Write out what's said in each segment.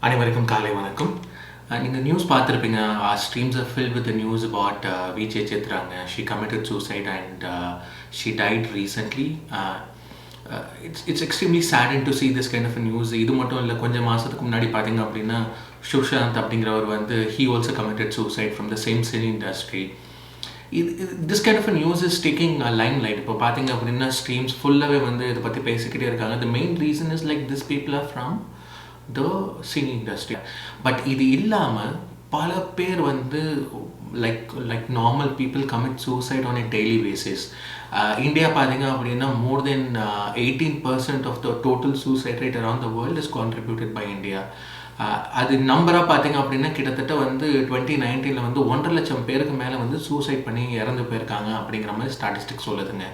அனைவருக்கும் காலை வணக்கம். நீங்கள் நியூஸ் பார்த்துருப்பீங்க. Streams are filled with the news about Vijay சேத்ராங்க. She committed suicide and she died recently. It's extremely saddening to see this kind of a news. இது மட்டும் இல்லை, கொஞ்சம் மாதத்துக்கு முன்னாடி பார்த்தீங்க அப்படின்னா சுஷாந்த் அப்படிங்கிறவர் வந்து he also committed suicide from the same cine industry. This kind of a news is taking a limelight. இப்போ பார்த்தீங்க அப்படின்னா ஸ்ட்ரீம்ஸ் ஃபுல்லாகவே வந்து இதை பற்றி பேசிக்கிட்டே இருக்காங்க. The main reason is like these people are from the cine industry. But இது இல்லாமல் பல பேர் வந்து like normal people commit suicide on a daily basis. India பார்த்தீங்க அப்படின்னா more than 18% of the total suicide rate around the world is contributed by India. அது நம்பராக பார்த்தீங்க அப்படின்னா கிட்டத்தட்ட வந்து 2019 வந்து 1.5 லட்சம் பேருக்கு மேலே வந்து சூசைட் பண்ணி இறந்து போயிருக்காங்க அப்படிங்கிற மாதிரி ஸ்டாட்டிஸ்டிக்ஸ் சொல்லுதுங்க.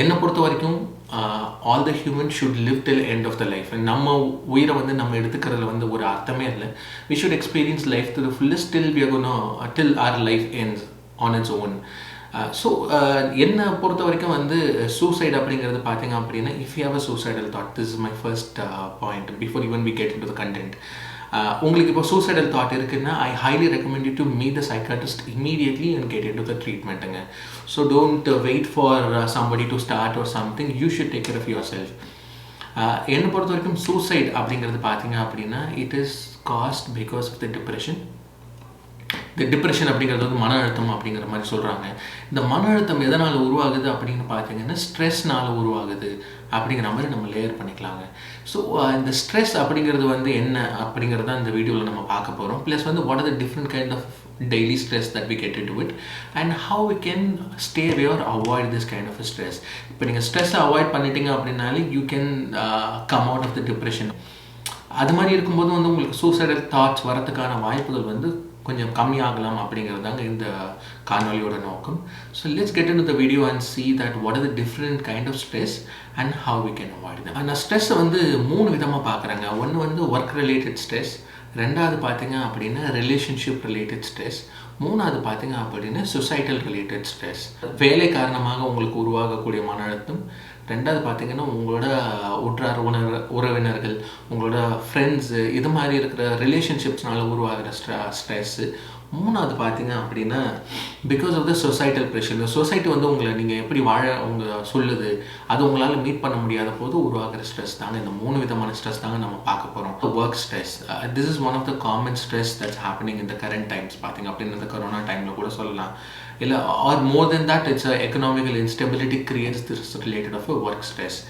என்னை பொறுத்த வரைக்கும் all the human should live till end of the life. நம்ம உயிரை வந்து நம்ம எடுத்துக்கிறதுல வந்து ஒரு அர்த்தமே இல்லை. We should experience life to the fullest till our life ends on its own. So என்னை பொறுத்த வரைக்கும் வந்து சூசைட் அப்படிங்கிறது பார்த்தீங்க அப்படின்னா if you have a suicidal thought, this is my first point before even we get in to the content. உங்களுக்கு இப்போ suicidal thought இருக்குன்னா ஐ highly recommend you to meet the psychiatrist immediately and get in to the ட்ரீட்மெண்ட்டுங்க. So don't wait for somebody to start or something. You should take care of your self. என்னை பொறுத்த வரைக்கும் suicide அப்படிங்கிறது பார்த்தீங்க அப்படின்னா it is caused because of the depression. இந்த depression அப்படிங்கிறது வந்து மன அழுத்தம் அப்படிங்கிற மாதிரி சொல்கிறாங்க. இந்த மன அழுத்தம் எதனால் உருவாகுது அப்படின்னு பார்த்தீங்கன்னா ஸ்ட்ரெஸ்னால் உருவாகுது அப்படிங்கிற மாதிரி நம்ம லேயர் பண்ணிக்கலாங்க. ஸோ இந்த ஸ்ட்ரெஸ் அப்படிங்கிறது வந்து என்ன அப்படிங்கிறத இந்த வீடியோவில் நம்ம பார்க்க போகிறோம். ப்ளஸ் வந்து what are the different kind of daily stress that we get into it and how we can stay away or avoid this kind of a stress. இப்போ நீங்கள் ஸ்ட்ரெஸ்ஸை அவாய்ட் பண்ணிட்டீங்க அப்படின்னாலே you can come out of the depression. அது மாதிரி இருக்கும்போது வந்து உங்களுக்கு சூசைடல் தாட்ஸ் வரதுக்கான வாய்ப்புகள் வந்து கொஞ்சம் கம்மியாகலாம் அப்படிங்கிறது தாங்க இந்த காணொலியோட நோக்கம். So let's get into the video and see that what are the different kind of stress and how we can avoid them. நான் ஸ்ட்ரெஸ்ஸை வந்து 3 விதமாக பார்க்குறேங்க. ஒன்று வந்து ஒர்க் ரிலேட்டட் ஸ்ட்ரெஸ், ரெண்டாவது பார்த்தீங்க அப்படின்னா ரிலேஷன்ஷிப் ரிலேட்டட் ஸ்ட்ரெஸ், மூணாவது பார்த்தீங்க அப்படின்னா சொசைட்டல் ரிலேட்டட் ஸ்ட்ரெஸ். வேலை காரணமாக உங்களுக்கு உருவாகக்கூடிய மன அழுத்தம், ரெண்டாவது பார்த்தீங்கன்னா உங்களோட உற்றார் உறவினர்கள், உங்களோட ஃப்ரெண்ட்ஸு, இது மாதிரி இருக்கிற ரிலேஷன்ஷிப்ஸ்னால உருவாகிற ஸ்ட்ரெஸ்ஸு, மூணாவது பார்த்தீங்க அப்படின்னா because of the societal pressure. இந்த சொசைட்டி வந்து உங்களை நீங்கள் எப்படி வாழ சொல்லுது, அது உங்களால் மீட் பண்ண முடியாத போது உருவாகிற ஸ்ட்ரெஸ் தாங்க. இந்த 3 விதமான ஸ்ட்ரெஸ் தாங்க நம்ம பார்க்க போகிறோம். Work stress, this is one of the common stress that's happening in the current times. பார்த்தீங்க அப்படின்னு இந்த கொரோனா டைமில் கூட சொல்லலாம். இல்லை or more then that it's economical instability creates this related of work stress.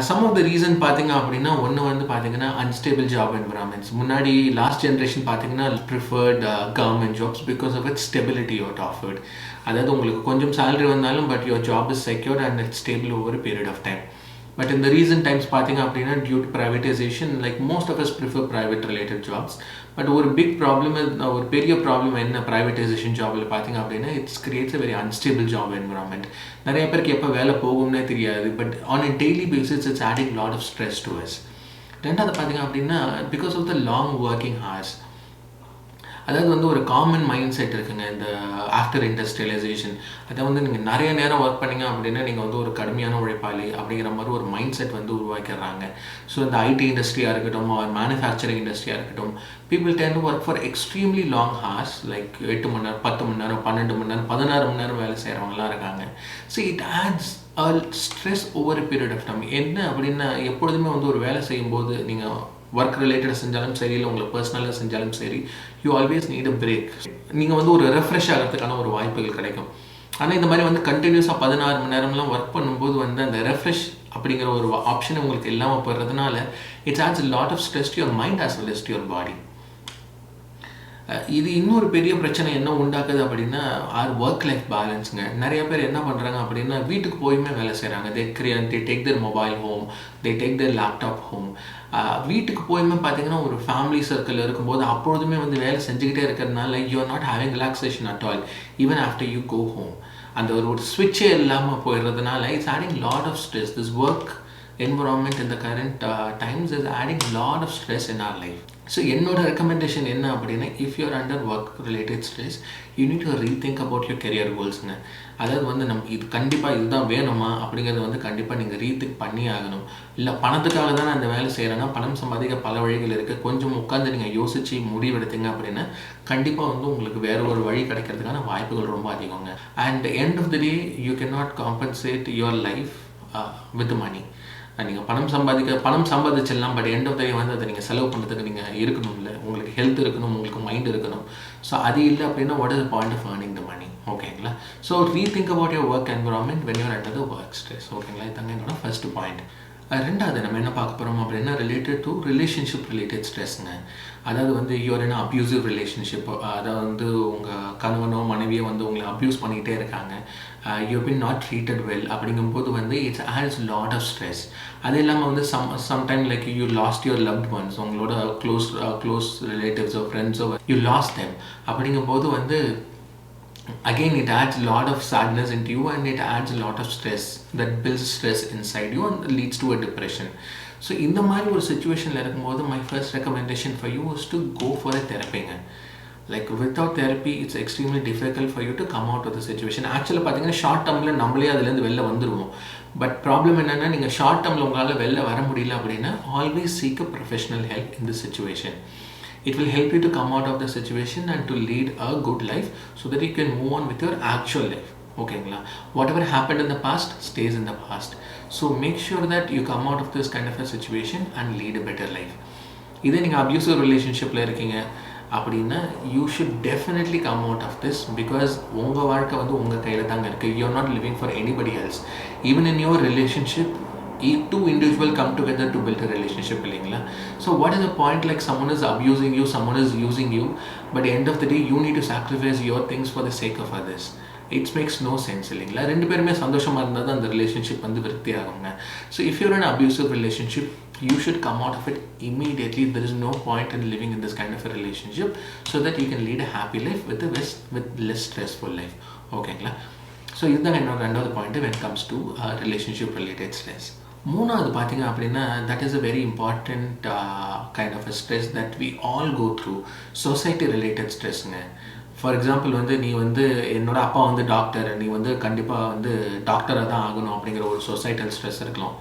Some of the reason பார்த்தீங்க அப்படின்னா ஒன்று வந்து பார்த்தீங்கன்னா அன்ஸ்டேபிள் ஜாப் என்விரான்மெண்ட்ஸ். முன்னாடி லாஸ்ட் ஜென்ரேஷன் பார்த்தீங்கன்னா preferred government jobs because of it stability your offered. அதாவது உங்களுக்கு கொஞ்சம் சேலரி வந்தாலும் but your job is secured and it's stable over period of time. But in the recent times பார்த்தீங்க அப்படின்னா due to privatization, like most of us prefer private related jobs. But ஒரு big problem, ஒரு பெரிய problem என்ன privatization ஜாபில் பார்த்தீங்க அப்படின்னா it's creates a very unstable job environment. நிறைய பேருக்கு எப்போ வேலை போகும்னே தெரியாது. But on a daily basis it's adding lot of stress to us. ரெண்டாவது பார்த்தீங்க அப்படின்னா because of the long working hours. அதாவது வந்து ஒரு காமன் மைண்ட் செட் இருக்குங்க இந்த ஆஃப்டர் இண்டஸ்ட்ரியலைசேஷன். அதை வந்து நீங்கள் நிறைய நேரம் ஒர்க் பண்ணிங்க அப்படின்னா நீங்கள் வந்து ஒரு கடுமையான உழைப்பாளி அப்படிங்கிற மாதிரி ஒரு மைண்ட் செட் வந்து உருவாக்கிடுறாங்க. ஸோ இந்த ஐடி இண்டஸ்ட்ரியாக இருக்கட்டும் ஆர் மேனுஃபேக்சரிங் இண்டஸ்ட்ரியாக இருக்கட்டும், people tend to work for extremely long hours, like 8 மணி நேரம், 10 மணி நேரம், 12 மணி நேரம், 16 மணி நேரம் வேலை செய்கிறவங்களாம் இருக்காங்க. So it adds a stress over period of time. என்ன அப்படின்னா எப்பொழுதுமே வந்து ஒரு வேலை செய்யும்போது நீங்கள் ஒர்க் ரிலேட்டடாக செஞ்சாலும் சரி, இல்லை உங்களுக்கு பர்சனலாக செஞ்சாலும் சரி, you always need a break. நீங்கள் வந்து ஒரு ரெஃப்ரெஷ் ஆகிறதுக்கான ஒரு வாய்ப்புகள் கிடைக்கும். ஆனால் இந்த மாதிரி வந்து கண்டினியூஸாக 16 மணி நேரம்லாம் ஒர்க் பண்ணும்போது வந்து அந்த ரெஃப்ரெஷ் அப்படிங்கிற ஒரு ஆப்ஷன் உங்களுக்கு இல்லாமல் போடுறதுனால it's adds lot of stress to your mind as well as to your body. இது இன்னொரு பெரிய பிரச்சனை என்ன உண்டாக்குது அப்படின்னா ஆர் ஒர்க் லைஃப் பேலன்ஸுங்க. நிறைய பேர் என்ன பண்ணுறாங்க அப்படின்னா வீட்டுக்கு போயுமே வேலை செய்கிறாங்க. They take their mobile home, they take their laptop home. வீட்டுக்கு போயுமே பார்த்தீங்கன்னா ஒரு ஃபேமிலி சர்க்கிள் இருக்கும்போது அப்பொழுதுமே வந்து வேலை செஞ்சுக்கிட்டே இருக்கிறதுனால you are not having relaxation at all even after you go home. அந்த ஒரு ஸ்விட்சே இல்லாமல் போயிடுறதுனால it's adding lot of stress. This work environment in the current times is adding a lot of stress in our life. So என்னோட recommendation என்ன அப்படின்னா, if you're under work related stress, you need to rethink about your career கோல்ஸுங்க. அதாவது வந்து நம்ம இது கண்டிப்பாக இதுதான் வேணுமா அப்படிங்கிறது வந்து கண்டிப்பாக நீங்கள் ரீதிங்க் பண்ணி ஆகணும். இல்லை பணத்துக்காக தான் நான் அந்த வேலை செய்கிறேன்னா, பணம் சம்பாதிக்க பல வழிகள் இருக்குது. கொஞ்சம் உட்காந்து நீங்கள் யோசித்து முடிவெடுத்தீங்க அப்படின்னா கண்டிப்பாக வந்து உங்களுக்கு வேறு ஒரு வழி கிடைக்கிறதுக்கான வாய்ப்புகள் ரொம்ப அதிகங்க. And end of the day you can not compensate your life with money. நீங்கள் பணம் சம்பாதிச்சிடலாம், but end of the day வந்து அதை நீங்கள் செலவு பண்ணுறதுக்கு நீங்கள் இருக்கணும். இல்லை உங்களுக்கு ஹெல்த் இருக்கணும், உங்களுக்கு மைண்ட் இருக்கணும். ஸோ அது இல்லை அப்படின்னா what is the point of earning the money? ஓகேங்களா? So rethink about your work environment when you're under the work stress. ஓகேங்களா? இதுதாங்க என்னோட ஃபர்ஸ்ட் பாயிண்ட். ரெண்டாவது நம்ம என்ன பார்க்க போகிறோம் அப்படின்னா, ரிலேட்டட் டு ரிலேஷன்ஷிப் ரிலேட்டட் ஸ்ட்ரெஸ்ங்க. அதாவது வந்து யூஆர் இன் அப்யூசிவ் ரிலேஷன்ஷிப், அதாவது வந்து உங்கள் கணவனோ மனைவியோ வந்து உங்களை அப்யூஸ் பண்ணிக்கிட்டே இருக்காங்க, you been not treated well. அப்படிங்கும்போது வந்து it's adds lot of stress. அது இல்லாமல் வந்து sometime like you lost your loved ones, உங்களோட க்ளோஸ் ரிலேட்டிவ்ஸோ ஃப்ரெண்ட்ஸோ யூ லாஸ்ட் தெம். அப்படிங்கும்போது வந்து again it adds a lot of sadness into you, and it adds a lot of stress that builds stress inside you and leads to a depression. So இந்த மாதிரி ஒரு சிச்சுவேஷனில் இருக்கும்போது my first recommendation for you is to go for a therapy. Like without therapy it's extremely difficult for you to come out of the situation. ஆக்சுவலாக பார்த்தீங்கன்னா short டேர்மில் நம்மளே அதுலேருந்து வெளில வந்துடுவோம். பட் ப்ராப்ளம் என்னென்னா, நீங்கள் ஷார்ட் டேர்மில் உங்களால் வெளில வர முடியல அப்படின்னா always seek a professional help in this situation. It will help you to come out of the situation and to lead a good life so that you can move on with your actual life. Okay, whatever happened in the past stays in the past. So make sure that you come out of this kind of a situation and lead a better life. Either in abusive relationship அப்படின்னா you should definitely come out of this, because உங்கள் வாழ்க்கை வந்து உங்கள் கையில் தாங்க இருக்குது. You're not living for anybody else. Even in your relationship, two individuals come together to build a relationship இல்லைங்களா? So what is the point? Like someone is abusing you, someone is using you, but at the end of the day you need to sacrifice your things for the sake of others. It makes no sense இல்லைங்களா? ரெண்டு பேருமே சந்தோஷமாக இருந்தால் தான் அந்த relationship வந்து விருத்தி ஆகுங்க. So if you're in an abusive relationship, you should come out of it immediately. There is no point in living in this kind of a relationship, so that you can lead a happy life with less stressful life. ஓகேங்களா? So இதுதான் என்னோட ரெண்டாவது point when it comes to relationship related stress. மூணாவது பார்த்தீங்க அப்படின்னா, that is a very important kind of a stress that we all go through, society related ஸ்ட்ரெஸ்ஸுங்க. For example வந்து நீ வந்து என்னோட அப்பா வந்து டாக்டர், நீ வந்து கண்டிப்பாக வந்து டாக்டராக தான் ஆகணும் அப்படிங்கிற ஒரு சொசைட்டல் ஸ்ட்ரெஸ் இருக்கலாம்.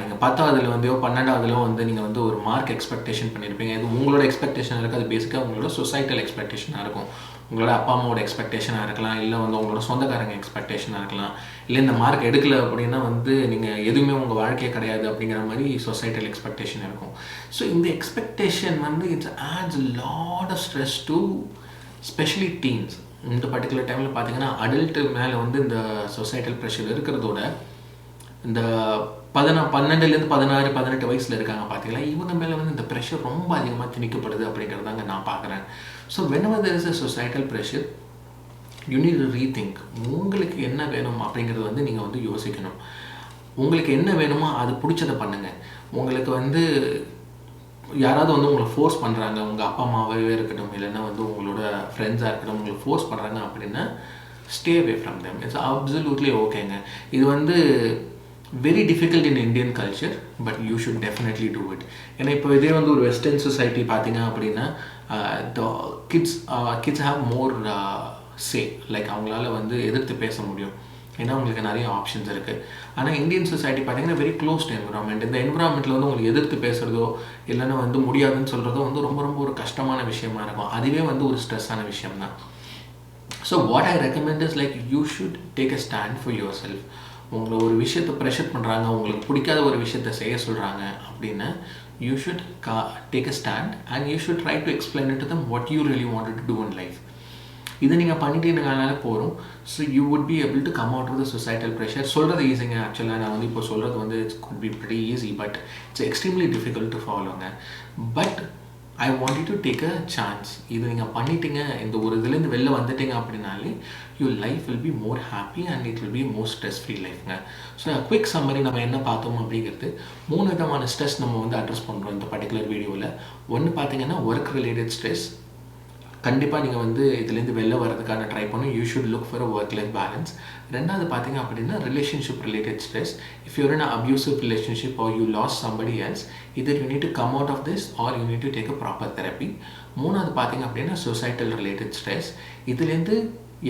நீங்கள் 10ஆவதுல வந்து 12ஆவதுல வந்து நீங்கள் வந்து ஒரு மார்க் எக்ஸ்பெக்டேஷன் பண்ணியிருப்பீங்க. இது உங்களோட எக்ஸ்பெக்டேஷன் இருக்குது, அது பேசிக்காக உங்களோட சொசைட்டல் எக்ஸ்பெக்டேஷனாக இருக்கும். உங்களோட அப்பா அம்மாவோட எக்ஸ்பெக்டேஷனாக இருக்கலாம், இல்லை வந்து உங்களோட சொந்தக்காரங்க எக்ஸ்பெக்டேஷனாக இருக்கலாம், இல்லை இந்த மார்க் எடுக்கலை அப்படின்னா வந்து நீங்கள் எதுவுமே உங்கள் வாழ்க்கையே கிடையாது அப்படிங்கிற மாதிரி சொசைட்டல் எக்ஸ்பெக்டேஷன் இருக்கும். ஸோ இந்த எக்ஸ்பெக்டேஷன் வந்து it's adds lot of stress to specially teens. இந்த பர்டிகுலர் டைமில் பார்த்தீங்கன்னா அடல்ட்டு மேலே வந்து இந்த சொசைட்டல் ப்ரெஷர் இருக்கிறதோட இந்த 12லேருந்து 16, 18 வயசில் இருக்காங்க பார்த்தீங்களா, இவங்க மேலே வந்து இந்த ப்ரெஷர் ரொம்ப அதிகமாக திணிக்கப்படுது அப்படிங்கிறதாங்க நான் பார்க்குறேன். So whenever there is a societal pressure, you need to rethink. உங்களுக்கு என்ன வேணும் அப்படிங்கிறது வந்து நீங்கள் வந்து யோசிக்கணும். உங்களுக்கு என்ன வேணுமோ அது பிடிச்சதை பண்ணுங்கள். உங்களுக்கு வந்து யாராவது வந்து உங்களை ஃபோர்ஸ் பண்ணுறாங்க, உங்கள் அப்பா அம்மாவே இருக்கட்டும், இல்லைன்னா வந்து உங்களோட ஃப்ரெண்ட்ஸாக இருக்கட்டும், உங்களை ஃபோர்ஸ் பண்ணுறாங்க அப்படின்னா stay away from them. It's absolutely ஓகேங்க. இது வந்து very difficult in Indian culture, but you should definitely do it. ஏன்னா இப்போ இதே வந்து ஒரு வெஸ்டர்ன் சொசைட்டி பார்த்தீங்க அப்படின்னா the kids have more say, like அவங்களால வந்து எதிர்த்து பேச முடியும், ஏன்னா உங்களுக்கு நிறைய ஆப்ஷன்ஸ் இருக்குது. ஆனால் இந்தியன் சொசைட்டி பார்த்தீங்கன்னா வெரி க்ளோஸ்ட் என்விரான்மெண்ட். இந்த என்விரான்மெண்ட்டில் வந்து உங்களுக்கு எதிர்த்து பேசுகிறதோ இல்லைன்னா வந்து முடியாதுன்னு சொல்கிறதோ வந்து ரொம்ப ரொம்ப ஒரு கஷ்டமான விஷயமா இருக்கும். அதுவே வந்து ஒரு ஸ்ட்ரெஸ்ஸான விஷயம் தான். So what I recommend is like you should take a stand for your self. உங்களை ஒரு விஷயத்தை ப்ரெஷர் பண்ணுறாங்க, உங்களுக்கு பிடிக்காத ஒரு விஷயத்தை செய்ய சொல்கிறாங்க அப்படின்னா you should take a stand and you should try to explain it to them what you really wanted to do in life. இதை நீங்கள் பண்ணிட்டீங்கனால போகிறோம். So you would be able to come out of the societal pressure. சொல்கிறது ஈஸிங்க. ஆக்சுவலாக நான் வந்து இப்போ சொல்கிறது வந்து it's good be pretty easy, but it's extremely difficult to ஃபாலோங்க. But I want you to take a chance. இது நீங்கள் பண்ணிட்டீங்க, இந்த ஒரு இதுலேருந்து வெளில வந்துட்டீங்க அப்படின்னாலே your life will be more happy and it will be more stress free லைஃப்ங்க. ஸோ குவிக் சம்மரி நம்ம என்ன பார்த்தோம் அப்படிங்கிறது, 3 விதமான ஸ்ட்ரெஸ் நம்ம வந்து அட்ரஸ் பண்ணுறோம் இந்த பர்டிகுலர் வீடியோவில். ஒன்று பார்த்தீங்கன்னா ஒர்க் ரிலேட்டட் ஸ்ட்ரெஸ், கண்டிப்பாக நீங்கள் வந்து இதுலேருந்து வெளில வரதுக்கான ட்ரை பண்ணணும். You should look for a work life balance. ரெண்டாவது பார்த்தீங்க அப்படின்னா relationship related stress. If you're in a abusive relationship or you lose somebody else, either you need to come out of this or you need to take a proper therapy. மூணாவது பார்த்தீங்க அப்படின்னா societal related stress. இதுலேருந்து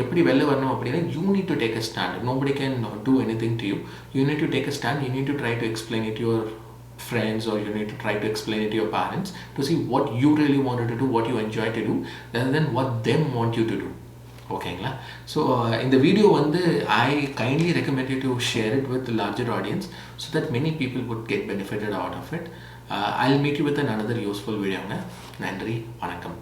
எப்படி வெளில வரணும் அப்படின்னா you need to take a stand. Nobody can do anything to you. You need to take a stand. You need to try to explain it your friends, or you need to try to explain it to your parents to see what you really wanted to do, what you enjoy to do, rather than what them want you to do. ஓகேங்களா? So இந்த video வந்து I kindly recommend you to share it with larger audience so that many people would get benefitted out of it. I will meet you with another useful வீடியோங்க. நன்றி, வணக்கம்.